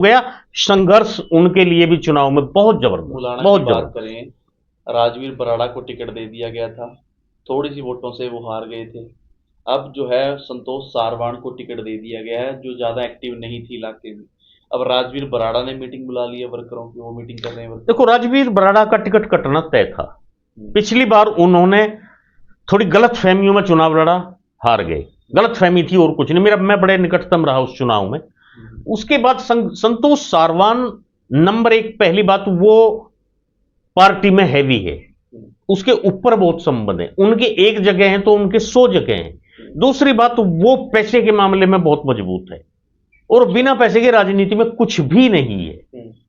गया। संघर्ष उनके लिए भी चुनाव में बहुत जबरदस्त, मुलाना बहुत की बात जबरदस्त। करें, राजवीर बराड़ा को टिकट दे दिया गया था, थोड़ी सी वोटों से वो हार गए थे। अब जो है संतोष सारवान को टिकट दे दिया गया है, जो ज्यादा एक्टिव नहीं थी इलाके में। अब राजवीर बराड़ा ने मीटिंग बुला ली है वर्करों की, वो मीटिंग कर रहे हैं देखो, वर्कर। राजवीर बराड़ा का टिकट कटना तय था। पिछली बार उन्होंने थोड़ी गलत फहमियों में चुनाव लड़ा, हार गए। गलत फहमी थी और कुछ नहीं। मैं बड़े निकटतम रहा उस चुनाव में। उसके बाद संतोष सारवान नंबर एक, पहली बात वो पार्टी में हैवी है, उसके ऊपर बहुत संबंध है। उनके एक जगह हैं तो उनके 100 जगह हैं। दूसरी बात, वो पैसे के मामले में बहुत मजबूत है, और बिना पैसे के राजनीति में कुछ भी नहीं है,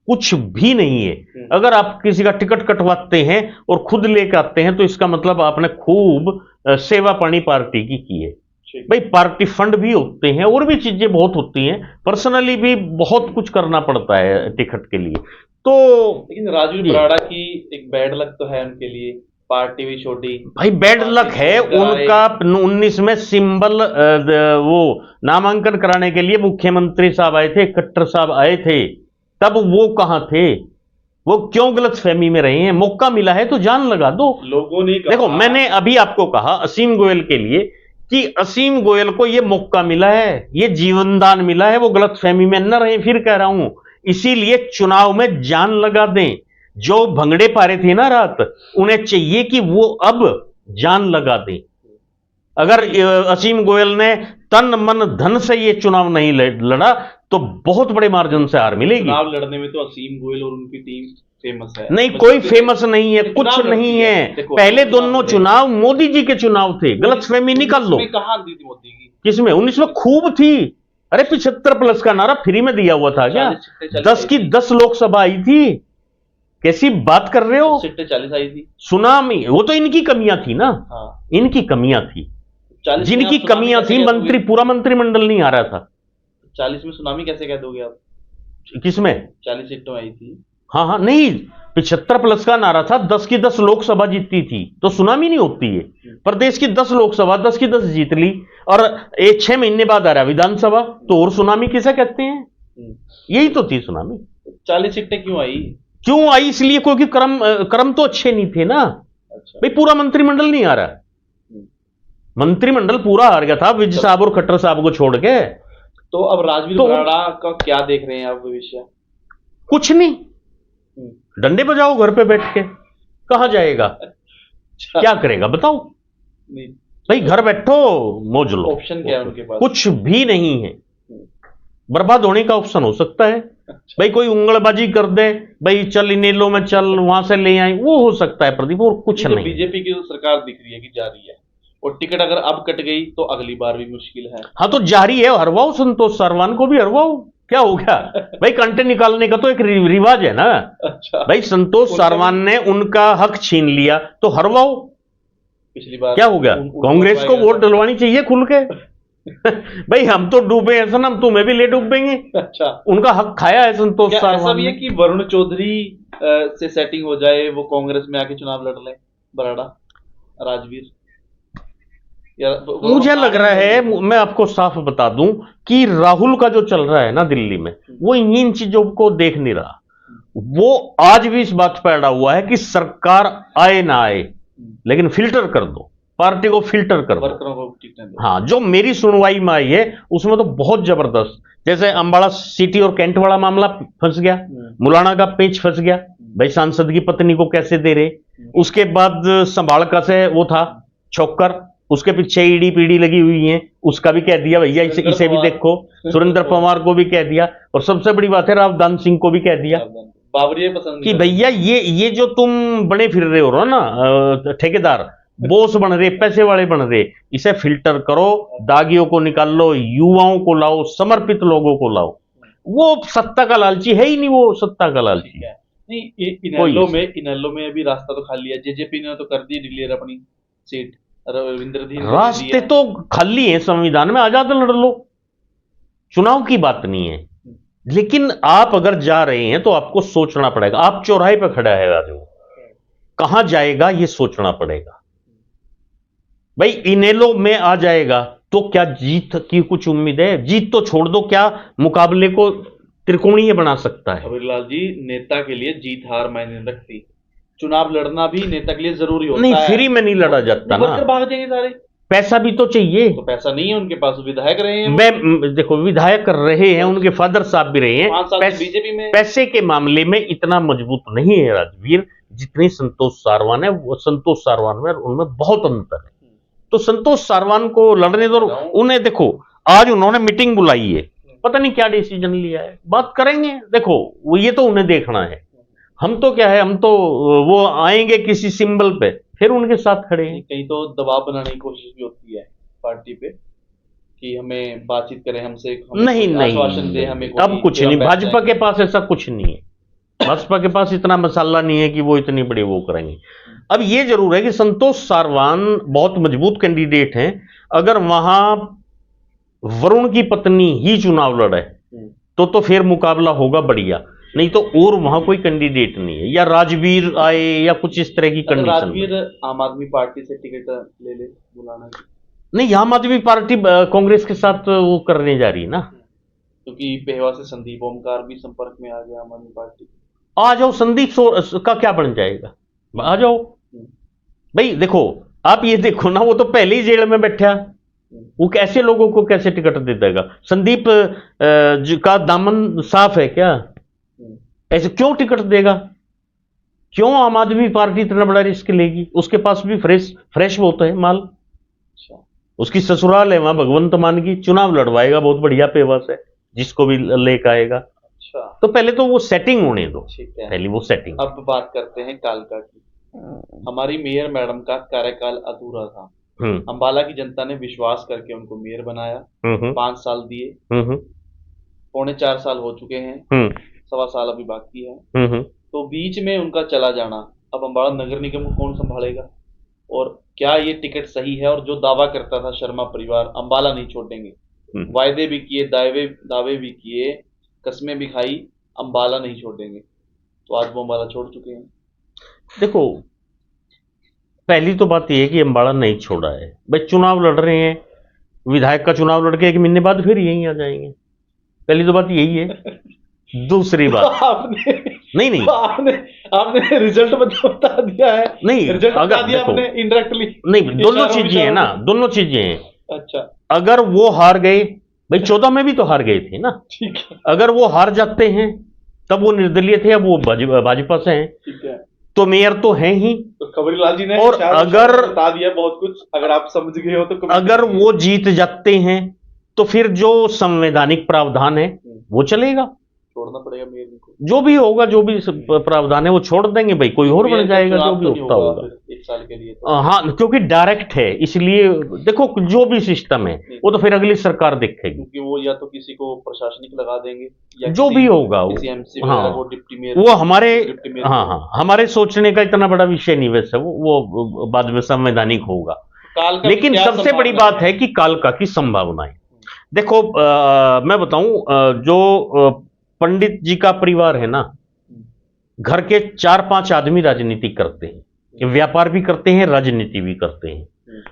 कुछ भी नहीं है। अगर आप किसी का टिकट कटवाते हैं और खुद लेकर आते हैं तो इसका मतलब आपने खूब सेवा पानी पार्टी की है। भाई, पार्टी फंड भी होते हैं और भी चीजें बहुत होती हैं, पर्सनली भी बहुत कुछ करना पड़ता है टिकट के लिए। तो लेकिन राजवीर बराड़ा की एक बैड लक तो है उनके लिए, पार्टी भी छोटी। भाई, बैड लक है उनका। 19 में सिंबल वो नामांकन कराने के लिए मुख्यमंत्री साहब आए थे, खट्टर साहब आए थे, तब वो कहां थे? वो क्यों गलत फहमी में रहे हैं? मौका मिला है तो जान लगा दो। लोगों ने देखो, मैंने अभी आपको कहा असीम गोयल के लिए कि असीम गोयल को ये मौका मिला है, ये जीवनदान मिला है, वो गलत फहमी में न रहे। फिर कह रहा हूं, इसीलिए चुनाव में जान लगा दें। जो भंगड़े पा रहे थे ना रात, उन्हें चाहिए कि वो अब जान लगा दें। अगर असीम गोयल ने तन मन धन से ये चुनाव नहीं लड़ा तो बहुत बड़े मार्जिन से हार मिलेगी। चुनाव लड़ने में तो असीम गोयल और उनकी टीम फेमस है। नहीं, कोई फेमस नहीं है, कुछ नहीं है। पहले दोनों चुनाव मोदी जी के चुनाव थे, गलत फहमी निकाल लो। कहां दी थी मोदी की? किसमें? 19 में खूब थी। अरे 75+ का नारा फ्री में दिया हुआ था क्या? 10 की 10 लोकसभा आई थी। कैसी बात कर रहे हो? 40 आई थी। सुनामी, वो तो इनकी कमियां थी ना। हाँ। इनकी कमियां थी, जिनकी कमियां थी। पूरा मंत्रिमंडल नहीं आ रहा था। 40 में सुनामी कैसे कह दोगे आप? किसमें? 40 सीटों आई थी। हाँ हाँ, नहीं, 75+ का नारा था, 10 की 10 लोकसभा जीतती थी तो सुनामी नहीं होती है। प्रदेश की 10 लोकसभा 10 की 10 जीत ली, और 6 महीने बाद आ रहा विधानसभा, तो और सुनामी किसे कहते हैं? यही तो थी सुनामी। 40 सीटें क्यों आई? क्यों आई? इसलिए क्योंकि क्रम तो अच्छे नहीं थे ना। अच्छा। भाई, पूरा मंत्रिमंडल नहीं आ रहा। मंत्रिमंडल पूरा हार गया था विज साहब और खट्टर साहब को छोड़ के। तो अब राजवीर बराड़ा का क्या देख रहे हैं आप भविष्य? कुछ नहीं, डंडे बजाओ घर पे बैठ के। कहां जाएगा? क्या करेगा बताओ? नहीं भाई, घर बैठो, मौज लो। ऑप्शन क्या है उनके पास? कुछ भी नहीं है। बर्बाद होने का ऑप्शन हो सकता है। भाई, कोई उंगलबाजी कर दे, भाई चल इनेलो में चल, वहां से ले आए, वो हो सकता है प्रदीप, और कुछ नहीं। बीजेपी की तो सरकार दिख रही है कि जा रही है, और टिकट अगर अब कट गई तो अगली बार भी मुश्किल है। हाँ, तो जारी है, हरवाओ संतोष सारवान को भी हरवाओ। क्या हो गया भाई? कंटेंट निकालने का तो एक रिवाज है ना। अच्छा। भाई, संतोष सारवान ने उनका हक छीन लिया तो हरवाओ। पिछली बार क्या हो गया? कांग्रेस को वोट डलवानी चाहिए खुल के। भाई, हम तो डूबे हैं सनम, तुम्हें भी ले डूबेंगे। अच्छा। उनका हक खाया है संतोष सारवान। ऐसा भी है कि वरुण चौधरी से सेटिंग हो जाए, वो कांग्रेस में आके चुनाव लड़ ले, बराड़ा राजवीर? मुझे लग रहा है, मैं आपको साफ बता दूं कि राहुल का जो चल रहा है ना दिल्ली में, वो इन चीजों को देख नहीं रहा। वो आज भी इस बात पर अड़ा हुआ है कि सरकार आए ना आए, लेकिन फिल्टर कर दो, पार्टी को फिल्टर कर दो। हाँ, जो मेरी सुनवाई में आई है उसमें तो बहुत जबरदस्त, जैसे अंबाला सिटी और कैंट वाला मामला फंस गया, मुलाना का पेच फंस गया, भाई सांसद की पत्नी को कैसे दे रहे। उसके बाद संभाल का से वो था छोकर, उसके पीछे ईडी पीडी लगी हुई है, उसका भी कह दिया भैया इसे भी देखो। सुरेंद्र पवार को भी कह दिया, और सबसे बड़ी बात है रावदान सिंह को भी कह दिया कि भैया ये जो तुम बने फिर रहे हो ना ठेकेदार, बॉस बन रहे, पैसे वाले बन रहे, इसे फिल्टर करो, दागियों को निकाल लो, युवाओं को लाओ, समर्पित लोगों को लाओ। वो सत्ता का लालची है ही नहीं, वो सत्ता का लालची है नहीं। इनेलो में अभी रास्ता तो खाली है, जेजेपी ने तो कर दी डिक्लेयर अपनी सीट। रास्ते तो खाली है संविधान में, आजाद लड़ लो, चुनाव की बात नहीं है। लेकिन आप अगर जा रहे हैं तो आपको सोचना पड़ेगा। आप चौराहे पर खड़ा है आदमी, कहां जाएगा ये सोचना पड़ेगा। भाई, इनेलो में आ जाएगा तो क्या जीत की कुछ उम्मीद है? जीत तो छोड़ दो, क्या मुकाबले को त्रिकोणीय बना सकता है। खबरीलाल जी, नेता के लिए जीत हार मायने नहीं रखती, चुनाव लड़ना भी नेता के लिए जरूरी होता नहीं, है। फ्री में नहीं लड़ा जाता ना, वर्कर भाग जाएंगे सारे, पैसा भी तो चाहिए। तो पैसा नहीं है उनके पास, विधायक रहे हैं वो। मैं देखो, विधायक रहे हैं, उनके फादर साहब भी रहे हैं, 5 साल से बीजेपी में। पैसे के मामले में इतना मजबूत नहीं है राजवीर जितनी संतोष सारवान है। वो संतोष सारवान में उनमें बहुत अंतर है। तो संतोष सारवान को लड़ने दो। उन्हें देखो, आज उन्होंने मीटिंग बुलाई है, पता नहीं क्या डिसीजन लिया है, बात करेंगे। देखो, वो ये तो उन्हें देखना है। हम तो क्या है, हम तो वो आएंगे किसी सिंबल पे, फिर उनके साथ खड़े हैं। कहीं तो दबाव बनाने की कोशिश भी होती है पार्टी पे कि हमें बातचीत करें, हमसे नहीं आश्वासन दे, हमें अब कुछ नहीं, भाजपा के पास ऐसा कुछ नहीं है। भाजपा के पास इतना मसाला नहीं है कि वो इतनी बड़ी वो करेंगे। अब ये जरूर है कि संतोष सारवान बहुत मजबूत कैंडिडेट हैं। अगर वहां वरुण की पत्नी ही चुनाव लड़े तो फिर मुकाबला होगा बढ़िया, नहीं तो और वहां कोई कैंडिडेट नहीं है। या राजवीर आए या कुछ इस तरह की कंडीशन। राजवीर आम आदमी पार्टी से टिकट ले ले, बुलाना नहीं, आम आदमी पार्टी कांग्रेस के साथ वो करने जा रही है ना, क्योंकि पेहवा से संदीप ओमकार भी संपर्क में आ गया आम आदमी पार्टी। आ जाओ, संदीप का क्या बन जाएगा, आ जाओ भाई। देखो, आप ये देखो ना, वो तो पहले ही जेल में बैठा, वो कैसे लोगों को कैसे टिकट दे देगा। संदीप का दामन साफ है क्या, ऐसे क्यों टिकट देगा? क्यों आम आदमी पार्टी इतना बड़ा रिस्क लेगी? उसके पास भी फ्रेश बहुत है माल, उसकी ससुराल है वहां भगवंत मान की, चुनाव लड़वाएगा बहुत बढ़िया पेवा से, जिसको भी लेकर आएगा। तो पहले तो वो सेटिंग होने दो, पहले वो सेटिंग। अब बात करते हैं कालका की। हमारी मेयर मैडम का कार्यकाल अधूरा था। अंबाला की जनता ने विश्वास करके उनको मेयर बनाया, 5 साल दिए, 3.25 साल हो चुके हैं, 1.25 साल अभी बाकी है। तो बीच में उनका चला जाना, अब अंबाला नगर निगम को कौन संभालेगा? और क्या ये टिकट सही है? और जो दावा करता था शर्मा परिवार अंबाला नहीं छोड़ेंगे, वायदे भी किए, दावे भी किए, कस्में भी खाई, अंबाला नहीं छोड़ेंगे, तो आज वो अंबाला छोड़ चुके हैं। देखो, पहली तो बात यह है कि अंबाला नहीं छोड़ा है भाई। चुनाव लड़ रहे हैं, विधायक का चुनाव लड़के 1 महीने बाद फिर यहीं आ जाएंगे, पहली तो बात यही है। दूसरी बात नहीं आपने रिजल्ट बता दिया है। नहीं, रिजल्ट बता दिया आपने इनडायरेक्टली। नहीं, दोनों चीजें हैं ना, दोनों चीजें हैं। अच्छा, अगर वो हार गए भाई, 14 में भी तो हार गए थे ना, ठीक है। अगर वो हार जाते हैं तब वो निर्दलीय थे, अब वो भाजपा से हैं, ठीक है, तो मेयर तो हैं ही। तो खबरीलाल जी ने और अगर बता दिया बहुत कुछ, अगर आप समझ गए हो तो। अगर वो जीत जाते हैं तो फिर जो संवैधानिक प्रावधान है वो चलेगा, छोड़ना पड़ेगा मेयर को। जो भी होगा, जो भी प्रावधान है वो छोड़ देंगे भाई, कोई और बन जाएगा, जो भी होता होगा 1 साल के लिए तो। हाँ, क्योंकि डायरेक्ट है, इसलिए देखो जो भी सिस्टम है वो तो फिर अगली सरकार देखेगी, क्योंकि वो या तो किसी को प्रशासनिक लगा देंगे या जो भी होगा किसी एमसी हाँ, को डिप्टी मेयर, वो हमारे हाँ हमारे सोचने का इतना बड़ा विषय नहीं वैसे, वो बाद में संवैधानिक होगा। लेकिन सबसे बड़ी बात है कि कालका की संभावनाएं देखो। मैं बताऊं, जो पंडित जी का परिवार है ना, घर के 4-5 आदमी राजनीति करते हैं, व्यापार भी करते हैं, राजनीति भी करते हैं।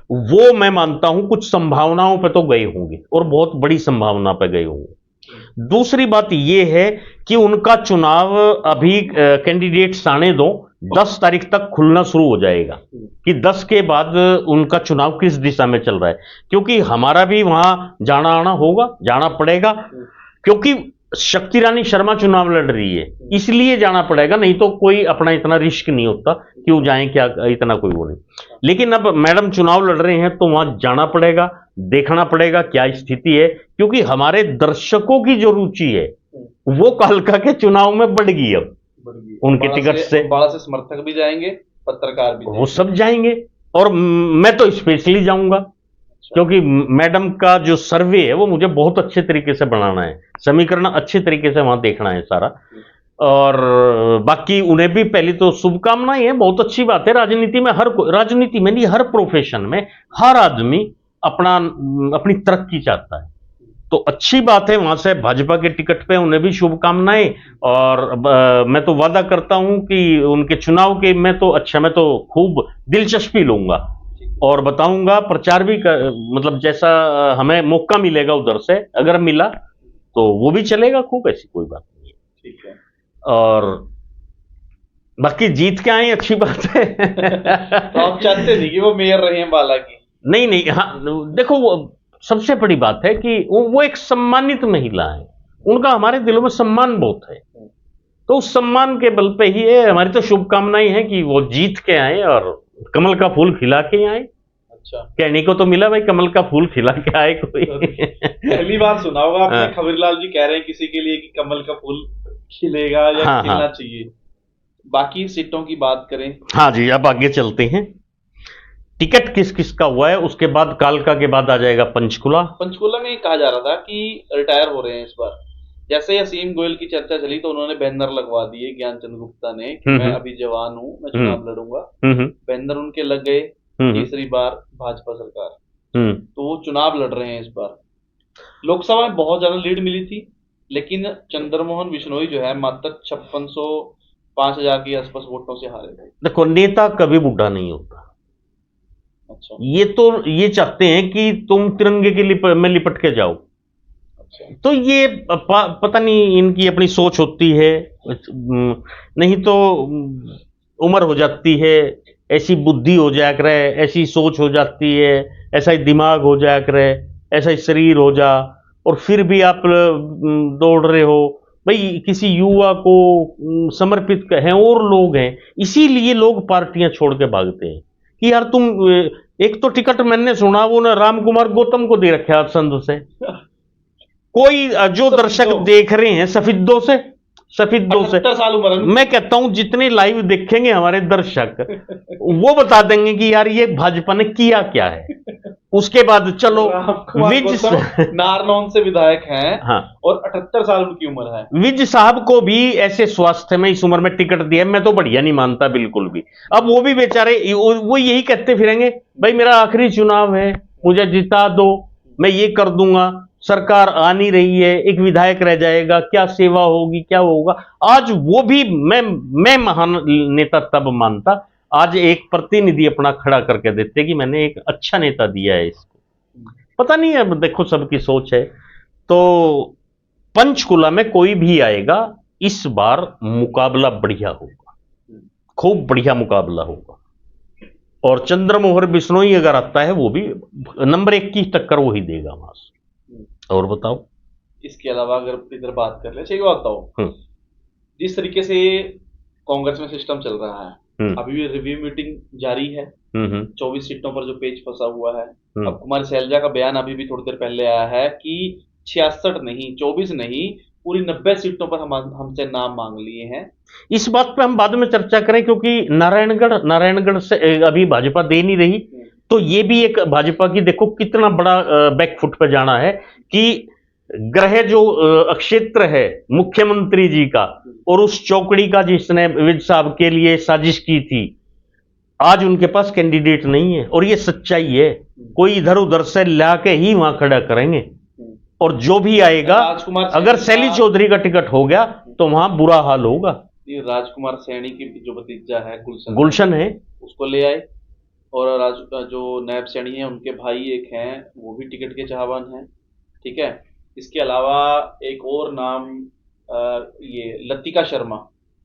वो मैं मानता हूं कुछ संभावनाओं पे तो गए होंगे, और बहुत बड़ी संभावना पे गए होंगे। दूसरी बात यह है कि उनका चुनाव अभी कैंडिडेट्स आने दो, 10 तारीख तक खुलना शुरू हो जाएगा कि 10 के बाद उनका चुनाव किस दिशा में चल रहा है, क्योंकि हमारा भी वहां जाना आना होगा, जाना पड़ेगा, क्योंकि शक्ति रानी शर्मा चुनाव लड़ रही है, इसलिए जाना पड़ेगा, नहीं तो कोई अपना इतना रिस्क नहीं होता, क्यों जाएं, क्या इतना कोई वो नहीं। लेकिन अब मैडम चुनाव लड़ रहे हैं तो वहां जाना पड़ेगा, देखना पड़ेगा क्या स्थिति है, क्योंकि हमारे दर्शकों की जो रुचि है वो कालका के चुनाव में बढ़ गई। अब उनके टिकट से अंबाला से समर्थक भी जाएंगे, पत्रकार भी, वो सब जाएंगे, और मैं तो स्पेशली जाऊंगा, क्योंकि मैडम का जो सर्वे है वो मुझे बहुत अच्छे तरीके से बनाना है, समीकरण अच्छे तरीके से वहां देखना है सारा। और बाकी उन्हें भी पहली तो शुभकामनाएं हैं, बहुत अच्छी बात है। राजनीति में राजनीति में नहीं, हर प्रोफेशन में हर आदमी अपनी तरक्की चाहता है, तो अच्छी बात है। वहां से भाजपा के टिकट पे उन्हें भी शुभकामनाएं, और मैं तो वादा करता हूं कि उनके चुनाव के मैं तो खूब दिलचस्पी लूंगा और बताऊंगा, प्रचार भी मतलब जैसा हमें मौका मिलेगा उधर से, अगर मिला तो वो भी चलेगा खूब, ऐसी कोई बात नहीं है। ठीक है। और बाकी जीत के आए अच्छी बात है। तो आप चाहते नहीं कि वो मेयर रहे हैं बाला की? नहीं नहीं, हाँ देखो वो सबसे बड़ी बात है कि वो एक सम्मानित महिला है, उनका हमारे दिलों में सम्मान बहुत है, तो उस सम्मान के बल पे ही है, हमारी तो शुभकामनाएं हैं कि वो जीत के आए और कमल का फूल खिला के आए। अच्छा, कहने को तो मिला भाई, कमल का फूल खिला के आए कोई। पहली बार सुना होगा आपने हाँ। खबरीलाल जी कह रहे हैं किसी के लिए कि कमल का फूल खिलेगा या हाँ, खिलना हाँ। चाहिए। बाकी सीटों की बात करें, हाँ जी, अब आगे चलते हैं। टिकट किस किस का हुआ है, उसके बाद कालका के बाद आ जाएगा पंचकुला। पंचकूला में कहा जा रहा था कि रिटायर हो रहे हैं इस बार। जैसे ही असीम गोयल की चर्चा चली तो उन्होंने बैनर लगवा दिए, ज्ञानचंद गुप्ता ने, कि मैं अभी जवान हूं, मैं चुनाव लड़ूंगा। बैनर उनके लग गए, तीसरी बार भाजपा सरकार, तो वो चुनाव लड़ रहे हैं इस बार। लोकसभा में बहुत ज्यादा लीड मिली थी, लेकिन चंद्रमोहन बिश्नोई जो है मात्र 5600 5000 के आसपास वोटों से हारे थे। देखो, नेता कभी बूढ़ा नहीं होता। अच्छा, ये चाहते हैं कि तुम तिरंगे के में लिपट के जाओ। अच्छा, तो ये पता नहीं इनकी अपनी सोच होती है, नहीं तो उम्र हो जाती है, ऐसी बुद्धि हो जाया करे, ऐसी सोच हो जाती है, ऐसा ही दिमाग हो जाया करे, ऐसा ही शरीर हो जा, और फिर भी आप दौड़ रहे हो भाई। किसी युवा को समर्पित हैं और लोग हैं, इसीलिए लोग पार्टियां छोड़ के भागते हैं कि यार तुम एक तो टिकट मैंने सुना वो ना राम कुमार गौतम को दे रखे आप संधु से, कोई जो दर्शक देख रहे हैं सफेदों से 78 साल उम्र है। मैं कहता हूं जितने लाइव देखेंगे हमारे दर्शक, वो बता देंगे कि यार ये भाजपा ने किया क्या है। उसके बाद चलो विज नारनौल से विधायक हैं, हाँ, और 78 साल उनकी उम्र है। विज साहब को भी ऐसे स्वास्थ्य में इस उम्र में टिकट दिया, मैं तो बढ़िया नहीं मानता बिल्कुल भी। अब वो भी बेचारे वो यही कहते फिरेंगे भाई मेरा आखिरी चुनाव है, मुझे जिता दो, मैं ये कर दूंगा, सरकार आ नहीं रही है, एक विधायक रह जाएगा, क्या सेवा होगी, क्या होगा। आज वो भी मैं महान नेता तब मानता, आज एक प्रतिनिधि अपना खड़ा करके देते कि मैंने एक अच्छा नेता दिया है इसको। पता नहीं है, देखो सबकी सोच है। तो पंचकुला में कोई भी आएगा, इस बार मुकाबला बढ़िया होगा, खूब बढ़िया मुकाबला होगा, और चंद्रमोहन बिश्नोई अगर आता है वो भी नंबर 1 की टक्कर वो ही देगा वहां से। और बताओ, इसके अलावा अगर इधर बात कर ले, सही बात बताओ, जिस तरीके से कांग्रेस में सिस्टम चल रहा है, अभी भी रिव्यू मीटिंग जारी है, 24 सीटों पर जो पेच फंसा हुआ है। अब कुमारी शैलजा का बयान अभी भी थोड़ी देर पहले आया है कि 66 नहीं, 24 नहीं, पूरी 90 सीटों पर हमसे नाम मांग लिए हैं। इस बात पे हम बाद में चर्चा करें, क्योंकि नारायणगढ़ से अभी भाजपा दे नहीं रही, तो ये भी एक भाजपा की देखो कितना बड़ा बैकफुट पे जाना है कि ग्रह जो क्षेत्र है मुख्यमंत्री जी का, और उस चौकड़ी का जिसने विज साहब के लिए साजिश की थी, आज उनके पास कैंडिडेट नहीं है, और ये सच्चाई है। कोई इधर उधर से ला के ही वहां खड़ा करेंगे, और जो भी आएगा, अगर शैली चौधरी का टिकट हो गया तो वहां बुरा हाल होगा। राजकुमार सैनी की जो भतीजा है गुलशन है, उसको ले आए, और जो नैब सैनी है उनके भाई एक हैं, वो भी टिकट के चाहवान हैं। ठीक है, इसके अलावा एक और नाम ये लतिका शर्मा,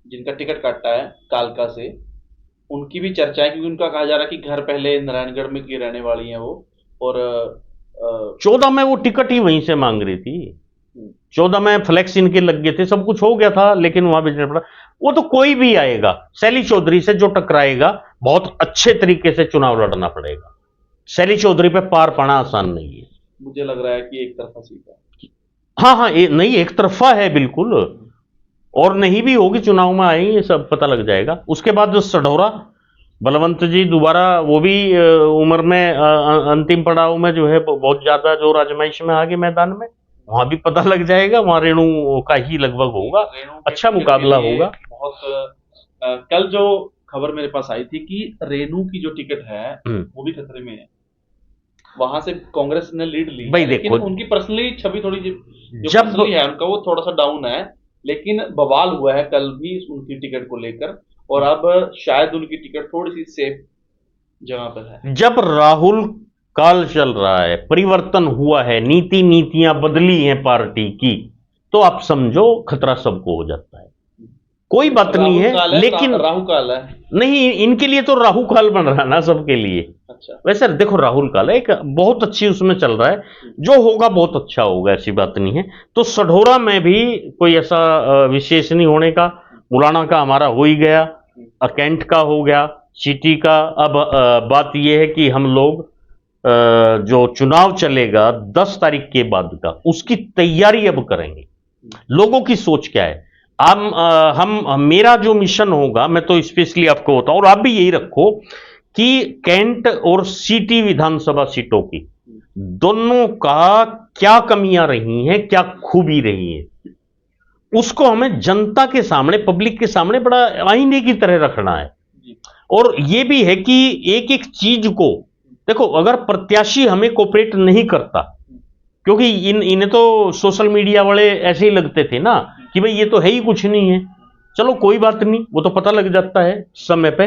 जिनका टिकट काटा है कालका से, उनकी भी चर्चा है, क्योंकि उनका कहा जा रहा है कि घर पहले नारायणगढ़ में की रहने वाली हैं वो, और 14 में वो टिकट ही वहीं से मांग रही थी। 14 में फ्लैक्स इनके लग गए थे, सब कुछ हो गया था, लेकिन वहां बेचना पड़ा। वो तो कोई भी आएगा, शैली चौधरी से जो टकराएगा बहुत अच्छे तरीके से चुनाव लड़ना पड़ेगा। शैली चौधरी पे पार पाना आसान नहीं है। मुझे लग रहा है कि एक तरफा सीट है। हाँ, नहीं, एक तरफा है बिल्कुल, और नहीं भी होगी, चुनाव में आएंगे सब पता लग जाएगा। उसके बाद जो सढौरा बलवंत जी दोबारा, वो भी उम्र में अंतिम पड़ाव में जो है बहुत ज्यादा जो आजमाइश में आगे मैदान में, वहां भी पता लग जाएगा, वहां रेणु का ही लगभग होगा, अच्छा मुकाबला होगा। बहुत कल जो खबर मेरे पास आई थी कि रेणु की जो टिकट है वो भी खतरे में है, वहां से कांग्रेस ने लीड ली भाई, लेकिन देखो उनकी पर्सनली छवि थोड़ी जो पर्सनली है उनका वो थोड़ा सा डाउन है, लेकिन बवाल हुआ है कल भी उनकी टिकट को लेकर, और अब शायद उनकी टिकट थोड़ी सी सेफ जगह पर है। जब राहुल काल चल रहा है, परिवर्तन हुआ है, नीतियां बदली हैं पार्टी की, तो आप समझो खतरा सबको हो जाता है। कोई बात नहीं राहु काल है, लेकिन राहु काल है। नहीं, इनके लिए तो राहु काल बन रहा ना सबके लिए। अच्छा। वैसे देखो, राहुल काल है एक बहुत अच्छी उसमें चल रहा है, जो होगा बहुत अच्छा होगा, ऐसी बात नहीं है। तो सढौरा में भी कोई ऐसा विशेष नहीं होने का। मुलाना का हमारा हो ही गया, कैंट का हो गया, सिटी का। अब बात यह है कि हम लोग जो चुनाव चलेगा 10 तारीख के बाद का, उसकी तैयारी अब करेंगे। लोगों की सोच क्या है। हम मेरा जो मिशन होगा, मैं तो स्पेशली आपको बताऊं, और आप भी यही रखो कि कैंट और सिटी विधानसभा सीटों की दोनों का क्या कमियां रही हैं, क्या खूबी रही है, उसको हमें जनता के सामने, पब्लिक के सामने बड़ा आईने की तरह रखना है। और ये भी है कि एक एक चीज को देखो, अगर प्रत्याशी हमें कोऑपरेट नहीं करता, क्योंकि इन्हें तो सोशल मीडिया वाले ऐसे ही लगते थे ना कि भाई ये तो है ही कुछ नहीं है। चलो कोई बात नहीं, वो तो पता लग जाता है समय पे।